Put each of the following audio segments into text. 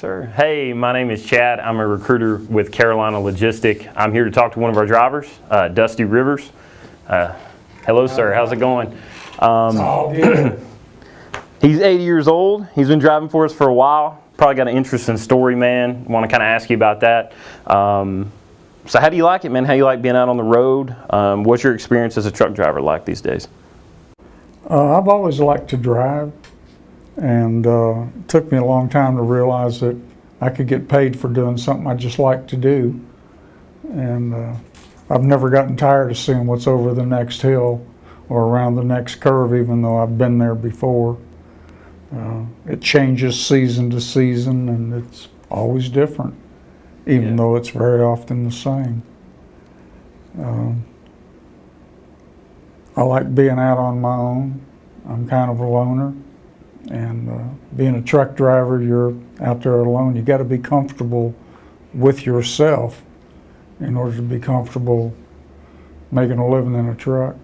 sir. Hey, my name is Chad. I'm a recruiter with Carolina Logistic. I'm here to talk to one of our drivers, Dusty Rivers. Hello, sir. How's it going? It's all good. He's 80 years old. He's been driving for us for a while. Probably got an interesting story, man. Want to kind of ask you about that. So how do you like it, man? How you like being out on the road? What's your experience as a truck driver like these days? I've always liked to drive, and it took me a long time to realize that I could get paid for doing something I just like to do. And I've never gotten tired of seeing what's over the next hill or around the next curve, even though I've been there before. It changes season to season, and it's always different, even though it's very often the same. I like being out on my own. I'm kind of a loner, and being a truck driver, you're out there alone. You got to be comfortable with yourself in order to be comfortable making a living in a truck.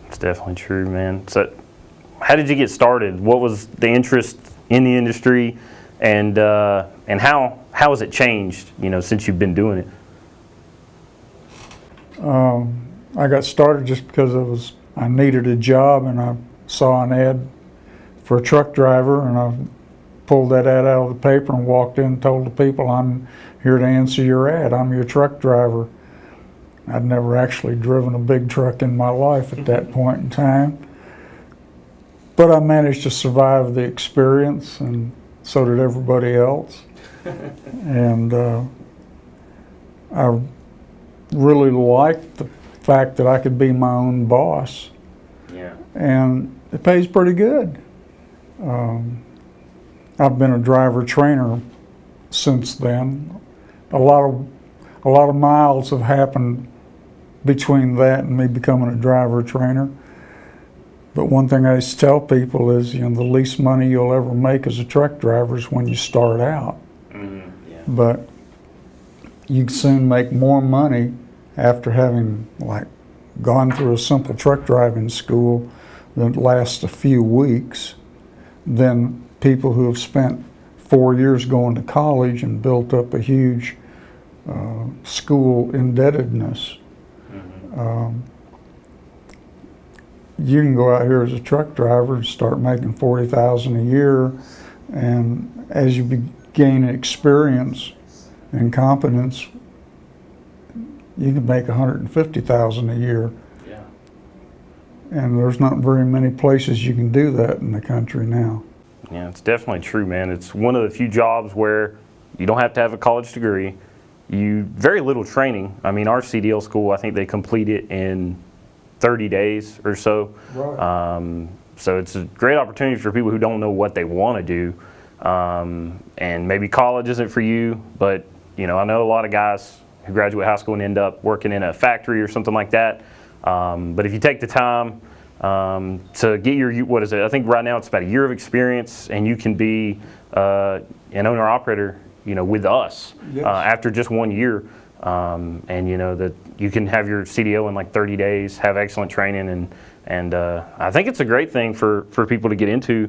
It's definitely true, man. So how did you get started? What was the interest in the industry, and how has it changed, since you've been doing it? I got started just because I needed a job, and I saw an ad for a truck driver, and I pulled that ad out of the paper and walked in and told the people, "I'm here to answer your ad. I'm your truck driver." I'd never actually driven a big truck in my life at that point in time, but I managed to survive the experience, and so did everybody else. And I really liked the fact that I could be my own boss. Yeah. And it pays pretty good. I've been a driver trainer since then. A lot of miles have happened between that and me becoming a driver trainer. But one thing I used to tell people is, the least money you'll ever make as a truck driver is when you start out. Mm-hmm. Yeah. But you soon make more money after having gone through a simple truck driving school that lasts a few weeks than people who have spent 4 years going to college and built up a huge school indebtedness. Mm-hmm. You can go out here as a truck driver and start making $40,000 a year, and as you gain experience and competence, you can make $150,000 a year. Yeah. And there's not very many places you can do that in the country now. Yeah, it's definitely true, man. It's one of the few jobs where you don't have to have a college degree. Very little training. I mean, our CDL school, I think they complete it in 30 days or so. Right. So it's a great opportunity for people who don't know what they want to do. And maybe college isn't for you, but I know a lot of guys who graduate high school and end up working in a factory or something like that. But if you take the time to get what is it? I think right now it's about a year of experience, and you can be an owner-operator, with us. Yes. After just 1 year. And that you can have your CDO in 30 days, have excellent training, and I think it's a great thing for people to get into,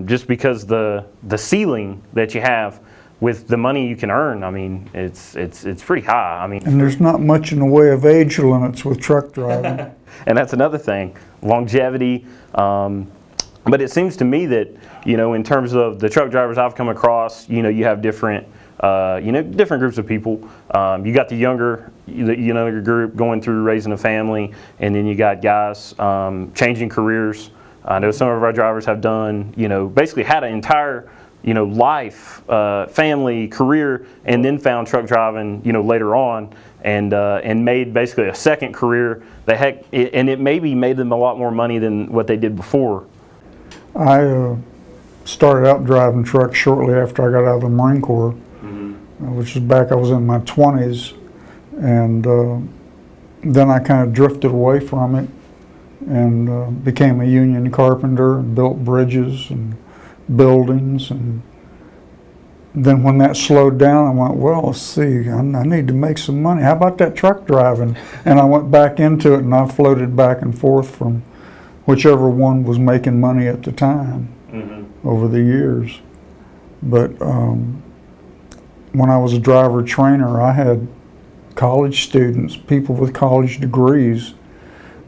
just because the ceiling that you have with the money you can earn, I mean, it's pretty high. I mean, And there's not much in the way of age limits with truck driving. and that's another thing, longevity. But it seems to me that, in terms of the truck drivers I've come across, you have different, different groups of people. You got the younger group going through raising a family, and then you got guys changing careers. I know some of our drivers have done, basically had an entire life, family, career, and then found truck driving, later on, and made basically a second career. And it maybe made them a lot more money than what they did before. I started out driving trucks shortly after I got out of the Marine Corps, which was back, I was in my 20s, and then I kind of drifted away from it and became a union carpenter and built bridges and buildings. And then when that slowed down, I went, well, let's see, I need to make some money. How about that truck driving? And I went back into it, and I floated back and forth from whichever one was making money at the time over the years. But when I was a driver trainer, I had college students, people with college degrees,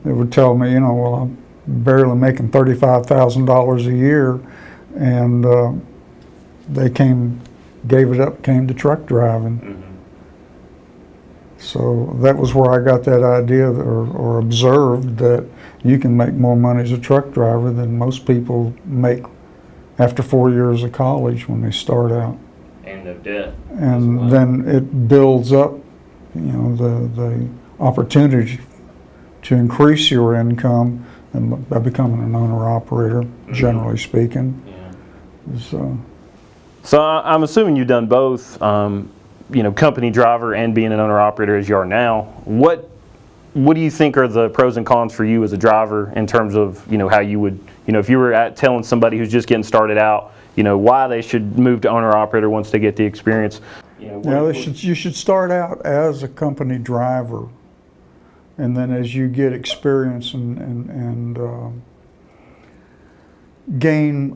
that would tell me, well, I'm barely making $35,000 a year, and they gave it up, came to truck driving. Mm-hmm. So that was where I got that idea, or observed, that you can make more money as a truck driver than most people make after 4 years of college when they start out. And of debt. And then it builds up, the opportunity to increase your income and by becoming an owner-operator, generally speaking. Yeah. So I'm assuming you've done both, company driver and being an owner-operator as you are now. What do you think are the pros and cons for you as a driver in terms of, how you would, if you were telling somebody who's just getting started out, why they should move to owner-operator once they get the experience? You should start out as a company driver, and then as you get experience and gain,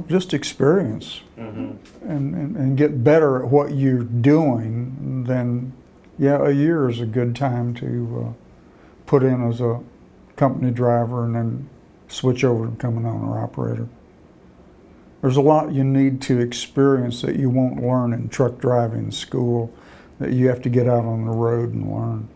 just experience, and get better at what you're doing, then a year is a good time to put in as a company driver and then switch over to become an owner-operator. There's a lot you need to experience that you won't learn in truck driving school, that you have to get out on the road and learn.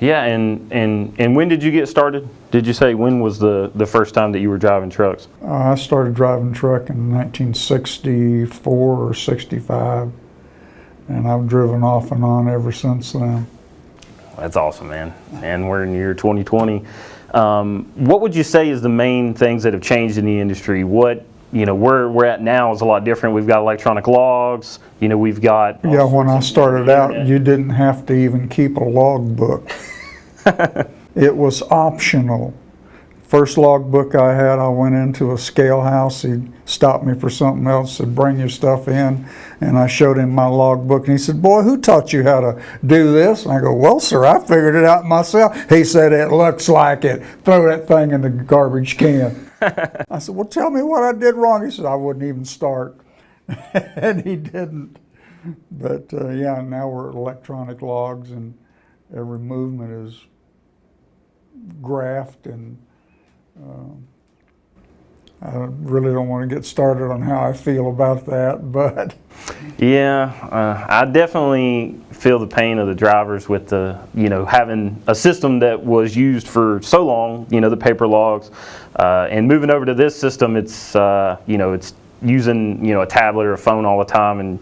Yeah, and when did you get started? Did you say when was the first time that you were driving trucks? I started driving truck in 1964 or 65, and I've driven off and on ever since then. That's awesome, man. And we're in the year 2020. What would you say is the main things that have changed in the industry? What, where we're at now is a lot different. We've got electronic logs, we've got... Yeah, when I started out, you didn't have to even keep a log book. It was optional. First log book I had, I went into a scale house. He stopped me for something else, said, bring your stuff in. And I showed him my log book, and he said, boy, who taught you how to do this? And I go, well, sir, I figured it out myself. He said, it looks like it. Throw that thing in the garbage can. I said, well, tell me what I did wrong. He said, I wouldn't even start. And he didn't. But now we're at electronic logs, and every movement is graphed, and I really don't want to get started on how I feel about that, but... Yeah, I definitely feel the pain of the drivers with the, having a system that was used for so long, the paper logs, and moving over to this system, it's, it's using, a tablet or a phone all the time, and,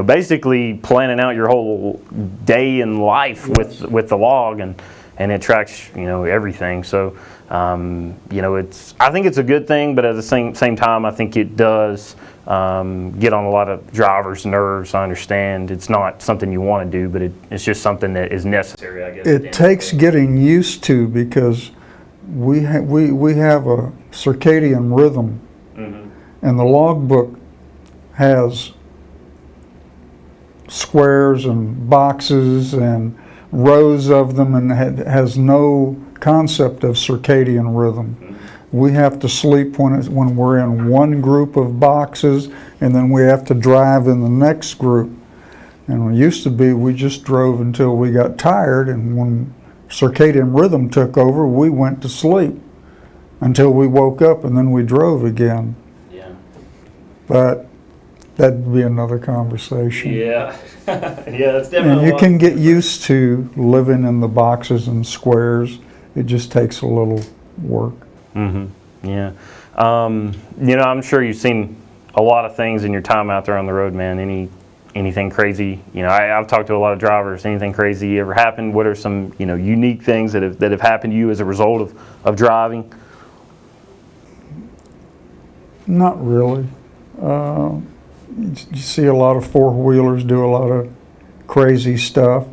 basically planning out your whole day in life with the log, and it tracks, everything. So, I think it's a good thing, but at the same time, I think it does get on a lot of drivers' nerves. I understand it's not something you want to do, but it's just something that is necessary, I guess. It takes getting used to, because we have a circadian rhythm, and the logbook has squares and boxes and rows of them, and has no concept of circadian rhythm. We have to sleep when we're in one group of boxes, and then we have to drive in the next group. And it used to be we just drove until we got tired, and when circadian rhythm took over, we went to sleep until we woke up, and then we drove again. Yeah. But that'd be another conversation. Yeah. Yeah, that's definitely. And you can get used to living in the boxes and squares. It just takes a little work. Yeah. I'm sure you've seen a lot of things in your time out there on the road, man. Anything crazy? I've talked to a lot of drivers. Anything crazy ever happened? What are some unique things that have happened to you as a result of driving? Not really. You see a lot of four-wheelers do a lot of crazy stuff,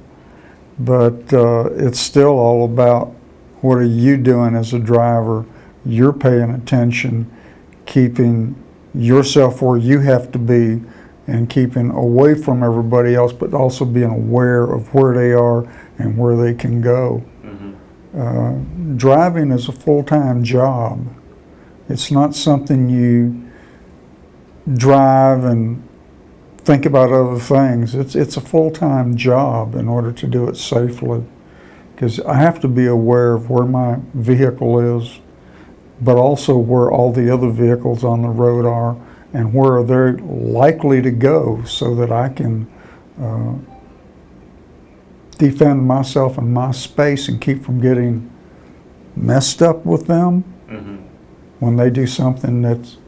but it's still all about what are you doing as a driver. You're paying attention, keeping yourself where you have to be, and keeping away from everybody else, but also being aware of where they are and where they can go. Driving is a full-time job. It's not something you drive and think about other things. It's a full-time job in order to do it safely, because I have to be aware of where my vehicle is, but also where all the other vehicles on the road are and where they're likely to go, so that I can defend myself and my space and keep from getting messed up with them when they do something that's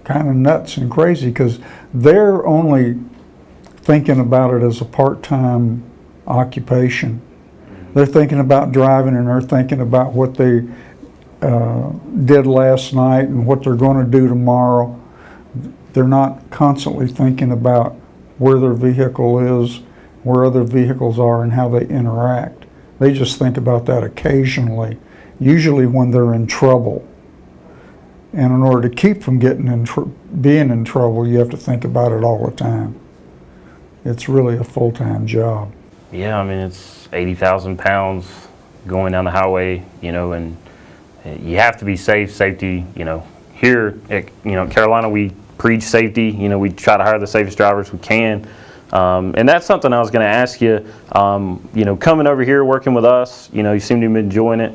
kind of nuts and crazy, because they're only thinking about it as a part-time occupation. They're thinking about driving, and they're thinking about what they did last night and what they're going to do tomorrow. They're not constantly thinking about where their vehicle is, where other vehicles are, and how they interact. They just think about that occasionally, usually when they're in trouble. And in order to keep from being in trouble, you have to think about it all the time. It's really a full-time job. Yeah, I mean, it's 80,000 pounds going down the highway, and you have to be safe. Safety, here at, Carolina, we preach safety. We try to hire the safest drivers we can. And that's something I was going to ask you, coming over here, working with us, you seem to be enjoying it,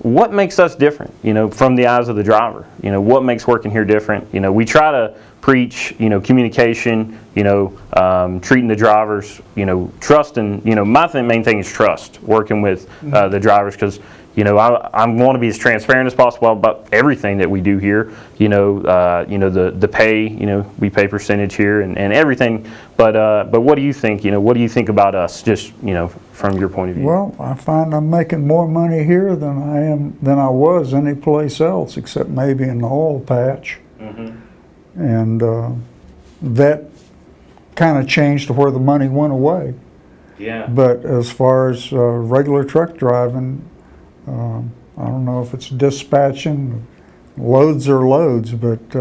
what makes us different, from the eyes of the driver, what makes working here different? We try to preach, communication, treating the drivers, trusting, my main thing is trust, working with the drivers, because I want to be as transparent as possible about everything that we do here. The pay. We pay percentage here and everything. But what do you think? What do you think about us? Just from your point of view. Well, I find I'm making more money here than I was any place else, except maybe in the oil patch. And that kind of changed to where the money went away. Yeah. But as far as regular truck driving, I don't know if it's dispatching, loads are loads, but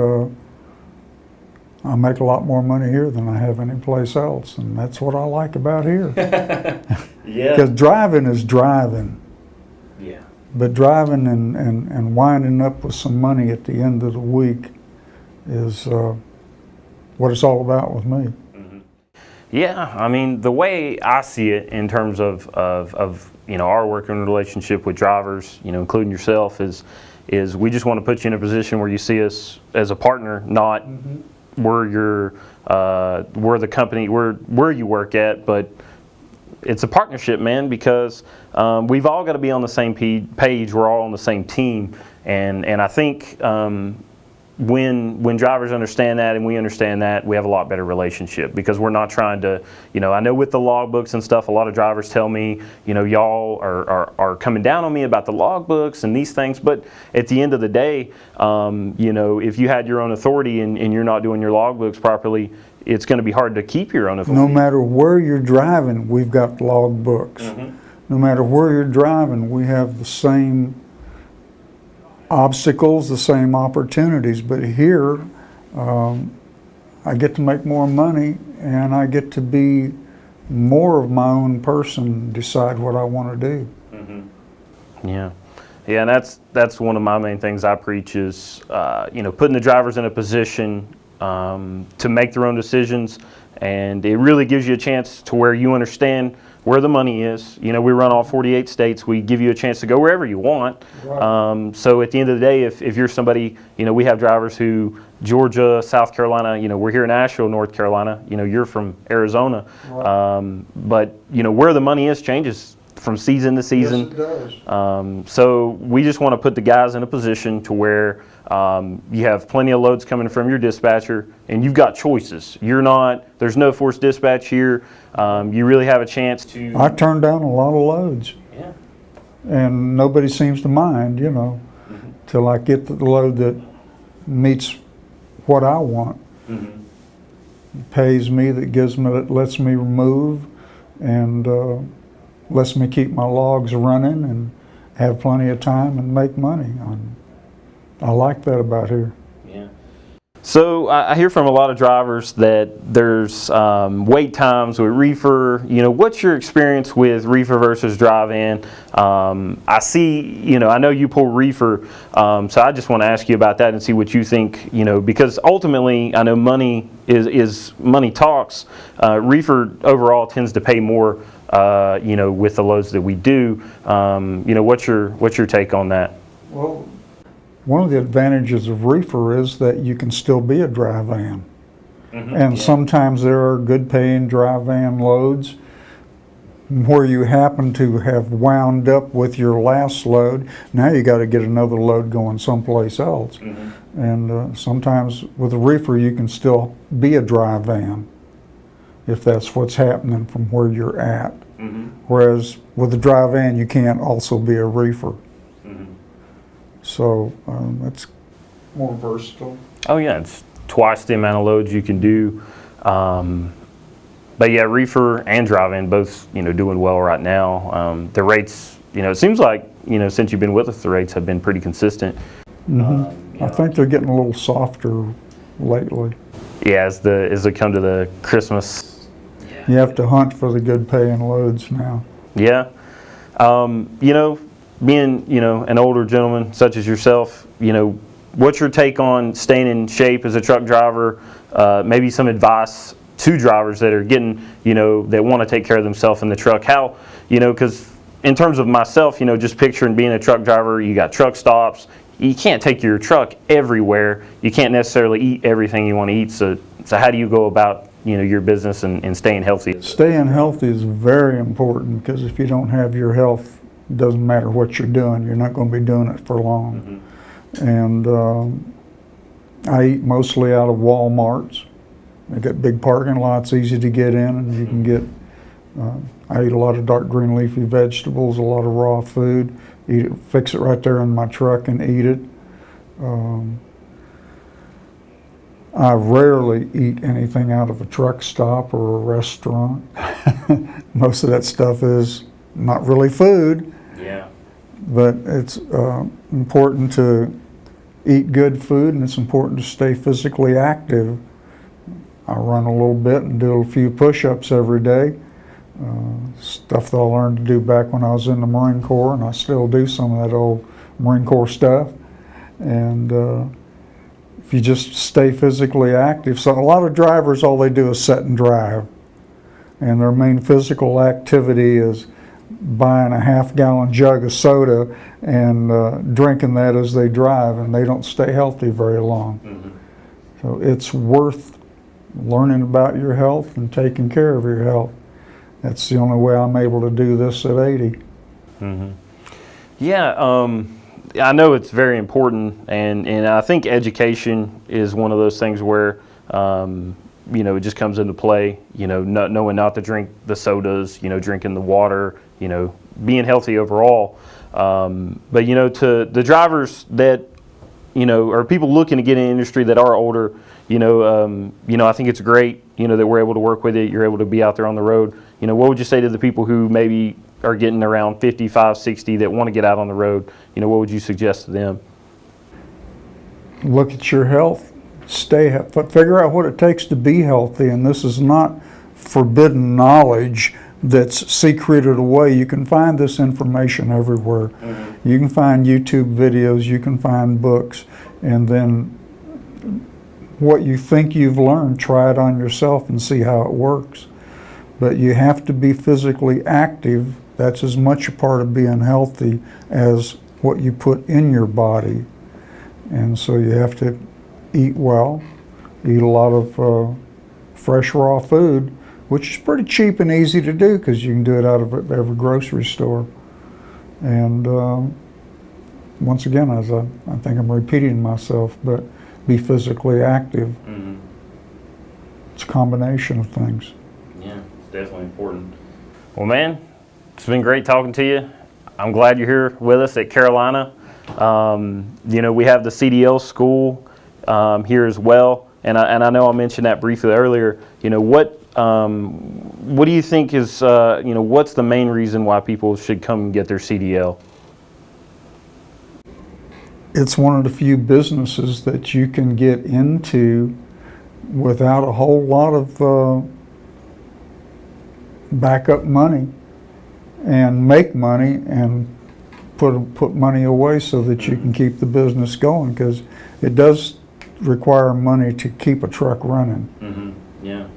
I make a lot more money here than I have anyplace else, and that's what I like about here. Yeah. Because driving is driving. Yeah. But driving and winding up with some money at the end of the week is what it's all about with me. Yeah, I mean, the way I see it in terms of our working relationship with drivers, including yourself, is we just want to put you in a position where you see us as a partner, not where the company, where you work at, but it's a partnership, man, because we've all got to be on the same page. We're all on the same team, and I think when drivers understand that and we understand that, we have a lot better relationship, because we're not trying to, I know with the logbooks and stuff, a lot of drivers tell me, y'all are coming down on me about the logbooks and these things, but at the end of the day, if you had your own authority and you're not doing your logbooks properly, it's going to be hard to keep your own authority. No matter where you're driving, we've got logbooks. No matter where you're driving, we have the same obstacles, the same opportunities, but here I get to make more money, and I get to be more of my own person, decide what I want to do. Yeah, and that's one of my main things I preach is putting the drivers in a position to make their own decisions, and it really gives you a chance to where you understand where the money is. We run all 48 states. We give you a chance to go wherever you want. Right. So at the end of the day, if you're somebody, we have drivers who, Georgia, South Carolina, we're here in Asheville, North Carolina, you're from Arizona. Right. But, where the money is changes from season to season. Yes, it does. So we just want to put the guys in a position to where you have plenty of loads coming from your dispatcher, and you've got choices. There's no forced dispatch here. You really have a chance to. I turn down a lot of loads. Yeah. And nobody seems to mind, till I get the load that meets what I want. Pays me, that lets me remove, and lets me keep my logs running and have plenty of time and make money. I like that about here. Yeah. So I hear from a lot of drivers that there's wait times with reefer. What's your experience with reefer versus drive-in? I see, I know you pull reefer, so I just want to ask you about that and see what you think. Because ultimately, I know money is money talks. Reefer overall tends to pay more, with the loads that we do. What's your take on that? Well, one of the advantages of reefer is that you can still be a dry van. And sometimes there are good paying dry van loads where you happen to have wound up with your last load. Now you got to get another load going someplace else. And sometimes with a reefer you can still be a dry van if that's what's happening from where you're at. Whereas with a dry van you can't also be a reefer. So it's more versatile. Oh yeah, it's twice the amount of loads you can do. But yeah, reefer and drive-in both, doing well right now. The rates, it seems like, since you've been with us, the rates have been pretty consistent. I think they're getting a little softer lately. Yeah, as they come to the Christmas. You have to hunt for the good paying loads now. Yeah. Being, an older gentleman such as yourself, what's your take on staying in shape as a truck driver? Maybe some advice to drivers that are getting, that want to take care of themselves in the truck. How, because in terms of myself, just picturing being a truck driver, you got truck stops. You can't take your truck everywhere. You can't necessarily eat everything you want to eat. So how do you go about, your business and staying healthy? Staying healthy is very important because if you don't have your health, it doesn't matter what you're doing. You're not going to be doing it for long. And I eat mostly out of Walmarts. They got big parking lots, easy to get in, and you can get. I eat a lot of dark green leafy vegetables, a lot of raw food. Eat it, fix it right there in my truck and eat it. I rarely eat anything out of a truck stop or a restaurant. Most of that stuff is not really food. Yeah. But it's important to eat good food, and it's important to stay physically active. I run a little bit and do a few push-ups every day. Stuff that I learned to do back when I was in the Marine Corps, and I still do some of that old Marine Corps stuff. And if you just stay physically active, so a lot of drivers, all they do is sit and drive. And their main physical activity is buying a half-gallon jug of soda and drinking that as they drive, and they don't stay healthy very long. So it's worth learning about your health and taking care of your health. That's the only way I'm able to do this at 80. Yeah, I know it's very important, and I think education is one of those things where it just comes into play. Knowing not to drink the sodas, drinking the water, being healthy overall. But to the drivers that or people looking to get in the industry that are older, I think it's great, that we're able to work with it. You're able to be out there on the road. What would you say to the people who maybe are getting around 55, 60 that want to get out on the road? What would you suggest to them? Look at your health. Figure out what it takes to be healthy, and this is not forbidden knowledge that's secreted away. You can find this information everywhere. You can find YouTube videos, you can find books, and then what you think you've learned, try it on yourself and see how it works. But you have to be physically active. That's as much a part of being healthy as what you put in your body. And so you have to eat well, eat a lot of fresh raw food, which is pretty cheap and easy to do because you can do it out of every grocery store. And once again, as I think I'm repeating myself, but be physically active. It's a combination of things. Yeah, it's definitely important. Well, man, it's been great talking to you. I'm glad you're here with us at Carolina. We have the CDL school here as well, and I know I mentioned that briefly earlier. What do you think is what's the main reason why people should come and get their CDL? it's one of the few businesses that you can get into without a whole lot of backup money, and make money and put money away so that you can keep the business going, because it does require money to keep a truck running. Mm-hmm. Yeah,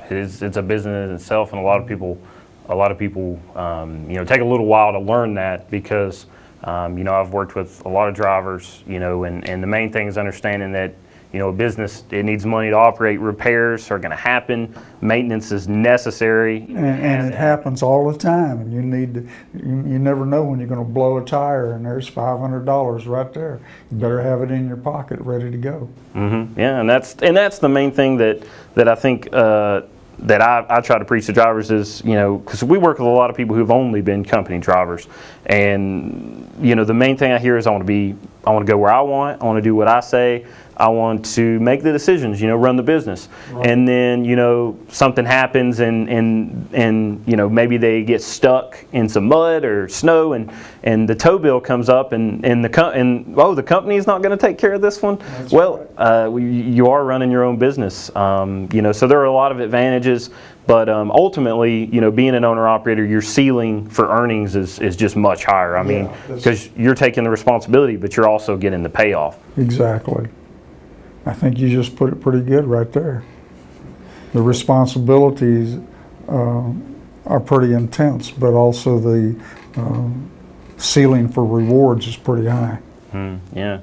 it's a business in itself, and a lot of people take a little while to learn that, because I've worked with a lot of drivers, and the main thing is understanding that a business, it needs money to operate. Repairs are going to happen. Maintenance is necessary. And it happens all the time, and you never know when you're going to blow a tire, and there's $500 right there. You better have it in your pocket ready to go. Mm-hmm. Yeah, and that's the main thing that I think that I try to preach to drivers is, because we work with a lot of people who've only been company drivers, and the main thing I hear is I want to go where I want to do what I say. I want to make the decisions, run the business. Right. And then, something happens and maybe they get stuck in some mud or snow, and the tow bill comes up, and the company is not going to take care of this one. That's right. You are running your own business, so there are a lot of advantages. But ultimately, being an owner-operator, your ceiling for earnings is just much higher. I mean, because you're taking the responsibility, but you're also getting the payoff. Exactly. I think you just put it pretty good right there. The responsibilities are pretty intense, but also the ceiling for rewards is pretty high. Yeah.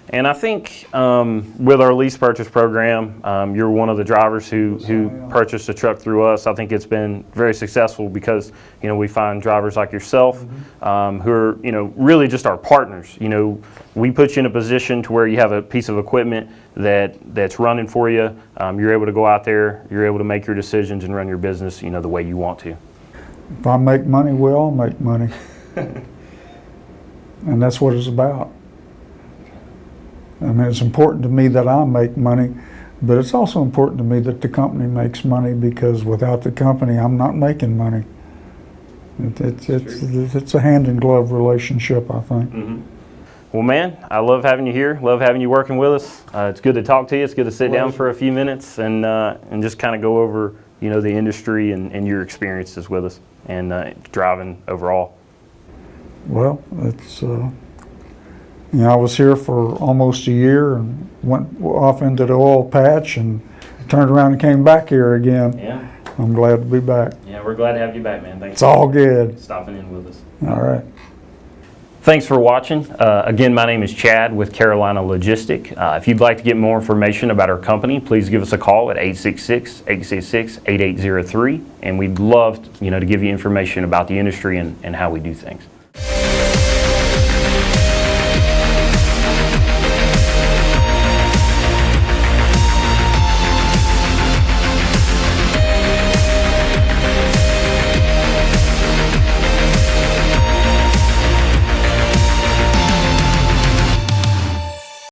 And I think with our lease purchase program, you're one of the drivers who purchased a truck through us. I think it's been very successful because we find drivers like yourself who are really just our partners. We put you in a position to where you have a piece of equipment that's running for you. You're able to go out there. You're able to make your decisions and run your business the way you want to. If I make money, we all make money, and that's what it's about. I mean, it's important to me that I make money, but it's also important to me that the company makes money, because without the company, I'm not making money. It's a hand-in-glove relationship, I think. Mm-hmm. Well, man, I love having you here. Love having you working with us. It's good to talk to you. It's good to sit down for a few minutes and just kind of go over the industry and your experiences with us and driving overall. Well, it's. I was here for almost a year and went off into the oil patch and turned around and came back here again. Yeah. I'm glad to be back. Yeah, we're glad to have you back, man. Thanks. It's all good. Stopping in with us. All right. Thanks for watching. Again, my name is Chad with Carolina Logistic. If you'd like to get more information about our company, please give us a call at 866-866-8803, and we'd love to give you information about the industry and how we do things.